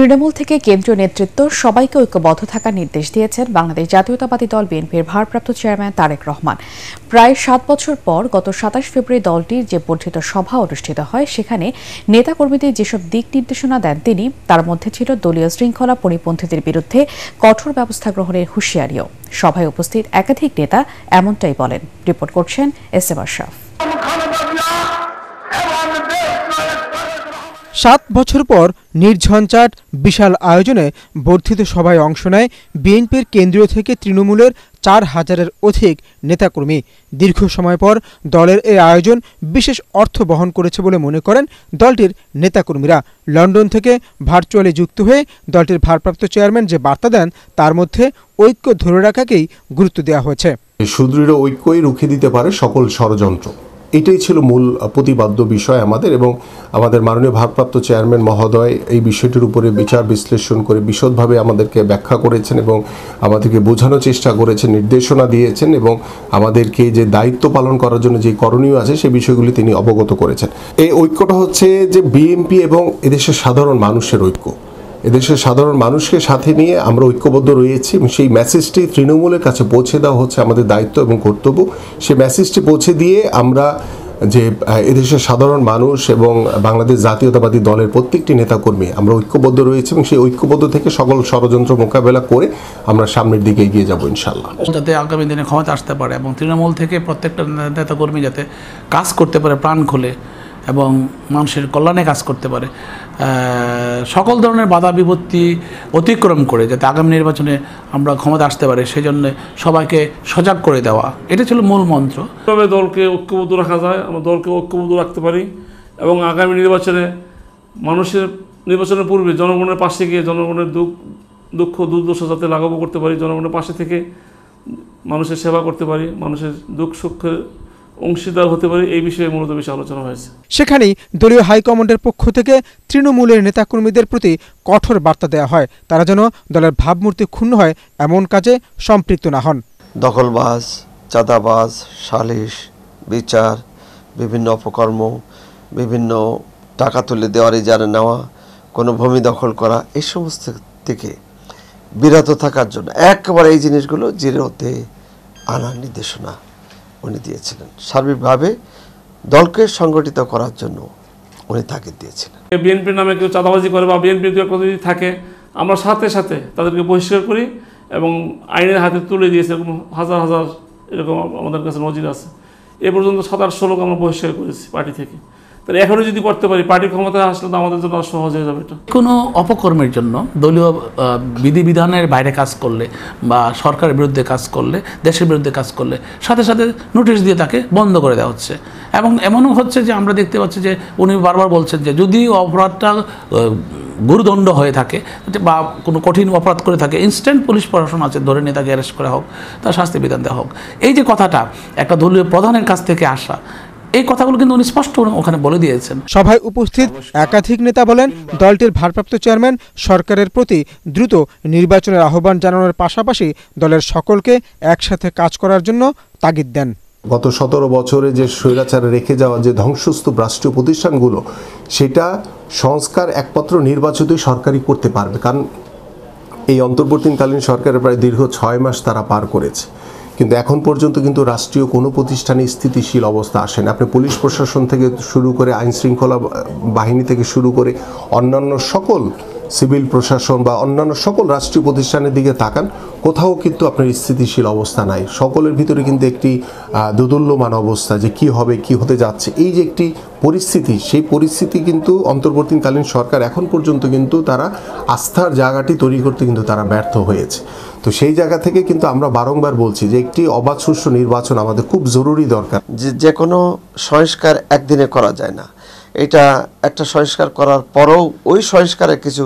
তৃণমূল থেকে কেন্দ্রীয় নেতৃত্ব সবাইকে ঐক্যবদ্ধ থাকার নির্দেশ দিয়েছেন বাংলাদেশ জাতীয়তাবাদী দল বিএনপির ভারপ্রাপ্ত চেয়ারম্যান তারেক রহমান। প্রায় ৭ বছর পর গত ২৭ ফেব্রুয়ারি দলটির যে বর্ধিত সভা অনুষ্ঠিত হয়, সেখানে নেতাকর্মীদের যেসব দিক নির্দেশনা দেন তিনি, তার মধ্যে ছিল দলীয় শৃঙ্খলা পরিপন্থীদের বিরুদ্ধে কঠোর ব্যবস্থা গ্রহণের হুঁশিয়ারিও। সভায় উপস্থিত একাধিক নেতা এমনটাই বলেন। রিপোর্ট করছেন এস.এম. আশরাফ। ৭ বছর পর নির্ঝঞ্ঝাট বিশাল আয়োজনে বর্ধিত সভায় অংশ নেয় বিএনপির কেন্দ্রীয় থেকে তৃণমূলের ৪,০০০-এর অধিক নেতাকর্মী। দীর্ঘ সময় পর দলের এই আয়োজন বিশেষ অর্থ বহন করেছে বলে মনে করেন দলটির নেতাকর্মীরা। লন্ডন থেকে ভার্চুয়ালি যুক্ত হয়ে দলটির ভারপ্রাপ্ত চেয়ারম্যান যে বার্তা দেন, তার মধ্যে ঐক্য ধরে রাখাকেই গুরুত্ব দেওয়া হয়েছে। সুদৃঢ় ঐক্যই রুখে দিতে পারে সকল ষড়যন্ত্র, এটাই ছিল মূল প্রতিপাদ্য বিষয় আমাদের। এবং আমাদের মাননীয় ভারপ্রাপ্ত চেয়ারম্যান মহোদয় এই বিষয়টির উপরে বিচার বিশ্লেষণ করে বিশদভাবে আমাদেরকে ব্যাখ্যা করেছেন এবং আমাদেরকে বোঝানোর চেষ্টা করেছেন, নির্দেশনা দিয়েছেন এবং আমাদেরকে যে দায়িত্ব পালন করার জন্য যে করণীয় আছে সেই বিষয়গুলি তিনি অবগত করেছেন। এই ঐক্যটা হচ্ছে যে বিএনপি এবং এদেশের সাধারণ মানুষের ঐক্য। এদেশের সাধারণ মানুষকে সাথে নিয়ে আমরা ঐক্যবদ্ধ রয়েছি এবং সেই মেসেজটি তৃণমূলের কাছে পৌঁছে দেওয়া হচ্ছে আমাদের দায়িত্ব এবং কর্তব্য। সেই মেসেজটি পৌঁছে দিয়ে আমরা যে এদেশের সাধারণ মানুষ এবং বাংলাদেশ জাতীয়তাবাদী দলের প্রত্যেকটি নেতাকর্মী আমরা ঐক্যবদ্ধ রয়েছে এবং সেই ঐক্যবদ্ধ থেকে সকল ষড়যন্ত্র মোকাবেলা করে আমরা সামনের দিকে এগিয়ে যাব ইনশাআল্লাহ। যাতে আগামী দিনে ক্ষমতা আসতে পারে এবং তৃণমূল থেকে প্রত্যেকটা নেতাকর্মী যাতে কাজ করতে পারে প্রাণ খুলে এবং মানুষের কল্যাণে কাজ করতে পারে, সকল ধরনের বাধা বিপত্তি অতিক্রম করে যাতে আগামী নির্বাচনে আমরা ক্ষমতা আসতে পারে, সেই জন্য সবাইকে সজাগ করে দেওয়া, এটা ছিল মূল মন্ত্র। তবে দলকে ঐক্যবদ্ধ রাখা যায়, আমরা দলকে ঐক্যবদ্ধ রাখতে পারি এবং আগামী নির্বাচনে নির্বাচনের পূর্বে জনগণের পাশে গিয়ে জনগণের দুঃখ দুর্দশা যাতে লাঘব করতে পারি, জনগণের পাশে থেকে মানুষের সেবা করতে পারি, মানুষের দুঃখ সুখের অংশীদার হতে পারে, এই বিষয়ে মূলত বেশি আলোচনা হয়েছে। সেখানেই দলীয় হাইকমান্ডের পক্ষ থেকে তৃণমূলের নেতাকর্মীদের প্রতি কঠোর বার্তা দেওয়া হয়, তারা যেন দলের ভাবমূর্তি ক্ষুণ্ণ হয় এমন কাজে সম্পৃক্ত না হন। দখলবাজ, চাঁদাবাজ, সালিশ, বিচার, বিভিন্ন অপকর্ম, বিভিন্ন টাকা তুলে দেওয়ার ইজারা নেওয়া, কোনো ভূমি দখল করা, এই সমস্ত থেকে বিরত থাকার জন্য একেবারে এই জিনিসগুলো জিরোতে আনার নির্দেশনা উনি দিয়েছিলেন। সার্বিকভাবে দলকে সংগঠিত করার জন্য উনি তাগিদ দিয়েছিলেন। বিএনপির নামে কেউ চাঁদাবাজি করে বা বিএনপির যদি থাকে, আমরা সাথে সাথে তাদেরকে বহিষ্কার করি এবং আইনের হাতে তুলে দিয়েছে। এরকম হাজার হাজার এরকম আমাদের কাছে নজির আছে। এ পর্যন্ত ৭-৮০০ লোক আমরা বহিষ্কার করেছি পার্টি থেকে। তাহলে এখনও যদি করতে পারি, পার্টির ক্ষমতায় আসলে তো আমাদের জন্য সহজ হয়ে যাবে। এটা কোনো অপকর্মের জন্য দলীয় বিধিবিধানের বাইরে কাজ করলে বা সরকারের বিরুদ্ধে কাজ করলে, দেশের বিরুদ্ধে কাজ করলে সাথে সাথে নোটিশ দিয়ে তাকে বন্ধ করে দেওয়া হচ্ছে। এবং এমনও হচ্ছে যে আমরা দেখতে পাচ্ছি যে উনি বারবার বলছেন যে যদি অপরাধটা গুরুদণ্ড হয়ে থাকে বা কোনো কঠিন অপরাধ করে থাকে, ইনস্ট্যান্ট পুলিশ প্রশাসন আছে, ধরে নিয়ে তাকে অ্যারেস্ট করা হোক, তার শাস্তি বিধান দেওয়া হোক। এই যে কথাটা একটা দলীয় প্রধানের কাছ থেকে আসা, এই কথাগুলো কিন্তু উনি স্পষ্ট ওখানে বলে দিয়েছেন। সভায় উপস্থিত একাধিক নেতা বলেন, দলটির ভারপ্রাপ্ত চেয়ারম্যান সরকারের প্রতি দ্রুত নির্বাচনের আহ্বান জানানোর পাশাপাশি দলের সকলকে একসাথে কাজ করার জন্য তাগিদ দেন। গত ১৭ বছরে যে স্বৈরাচারে রেখে যাওয়া যে ধ্বংসস্তূপ রাষ্ট্রীয় প্রতিষ্ঠানগুলো, সেটা সংস্কার একমাত্র নির্বাচিত সরকারই করতে পারবে। কারণ এই অন্তর্বর্তীকালীন সরকারের প্রায় দীর্ঘ ৬ মাস তারা পার করেছে, কিন্তু এখন পর্যন্ত কিন্তু রাষ্ট্রীয় কোনো প্রতিষ্ঠানে স্থিতিশীল অবস্থা আসেনি। আপনি পুলিশ প্রশাসন থেকে শুরু করে আইন শৃঙ্খলা বাহিনী থেকে শুরু করে অন্যান্য সকল সিভিল প্রশাসন বা অন্যান্য সকল রাষ্ট্রীয় প্রতিষ্ঠানের দিকে তাকান, কোথাও কিন্তু আপনার স্থিতিশীল অবস্থা নাই। সকলের ভিতরে কিন্তু একটি দোদুল্যমান অবস্থা, যে কি হবে, কি হতে যাচ্ছে, এই যে একটি পরিস্থিতি, সেই পরিস্থিতি কিন্তু অন্তর্বর্তীকালীন সরকার এখন পর্যন্ত কিন্তু তারা আস্থার জায়গাটি তৈরি করতে কিন্তু তারা ব্যর্থ হয়েছে। তো সেই জায়গা থেকে কিন্তু আমরা বারংবার বলছি যে একটি অবাধ সুষ্ঠু নির্বাচন আমাদের খুব জরুরি দরকার। যে কোনো সংস্কার একদিনে করা যায় না। এটা একটা সংস্কার করার পরেও ওই সংস্কারের কিছু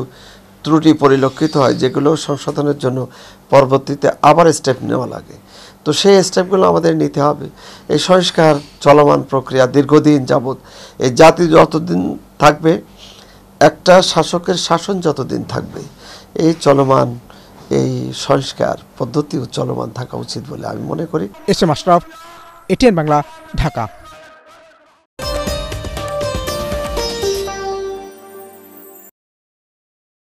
ত্রুটি পরিলক্ষিত হয়, যেগুলো সংশোধনের জন্য পরবর্তীতে আবার স্টেপ নেওয়া লাগে। তো সেই স্টেপগুলো আমাদের নিতে হবে। এই সংস্কার চলমান প্রক্রিয়া দীর্ঘদিন যাবৎ, এই জাতি যতদিন থাকবে, একটা শাসকের শাসন যতদিন থাকবে, এই চলমান এই সংস্কার পদ্ধতিও চলমান থাকা উচিত বলে আমি মনে করি। এস.এম. আশরাফ, এটিএন বাংলা, ঢাকা।